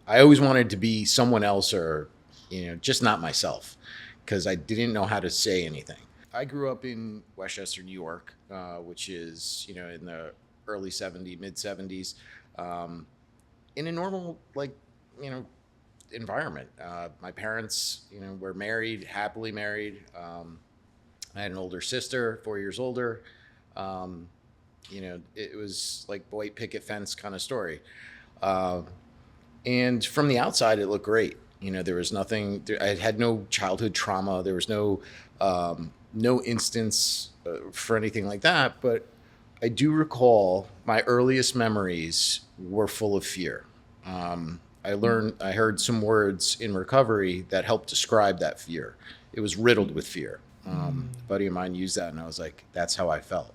I always wanted to be someone else or, just not myself because I didn't know how to say anything. I grew up in Westchester, New York, which is, in the early 70s, mid 70s, in a normal, you know, environment. My parents, were married, happily married. I had an older sister, 4 years older. Um, it was like white picket fence kind of story. Uh, and from the outside, it looked great. There was nothing. I had no childhood trauma. There was no instance for anything like that. But I do recall my earliest memories were full of fear. I heard some words in recovery that helped describe that fear. It was riddled with fear. A buddy of mine used that, and I was like, that's how I felt.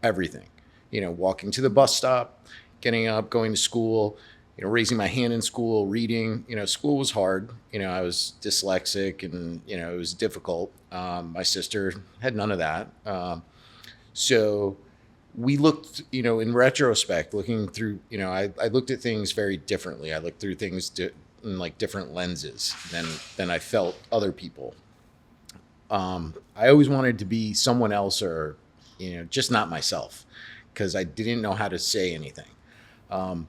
Everything, walking to the bus stop, getting up, going to school, raising my hand in school, reading. School was hard. I was dyslexic, and it was difficult. My sister had none of that. So we looked, in retrospect, looking through, I looked at things very differently. I looked through things in like different lenses than I felt other people. I always wanted to be someone else or, just not myself because I didn't know how to say anything. Um,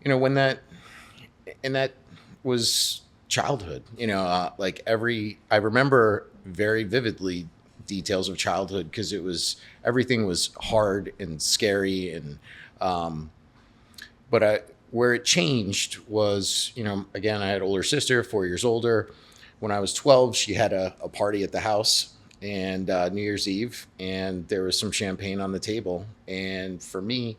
when that was childhood, I remember very vividly details of childhood because everything was hard and scary. Where it changed was, again, I had an older sister, 4 years older. When I was 12, she had a party at the house and New Year's Eve, and there was some champagne on the table. And for me,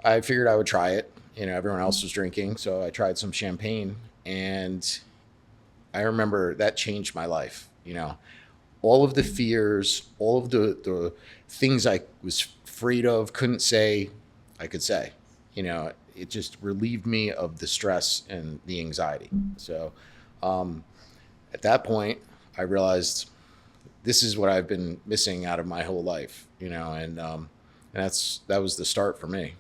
I figured I would try it. Everyone else was drinking, so I tried some champagne, and I remember that changed my life. All of the fears, all of the things I was afraid of, couldn't say, I could say. It just relieved me of the stress and the anxiety. So at that point, I realized this is what I've been missing out of my whole life, and that was the start for me.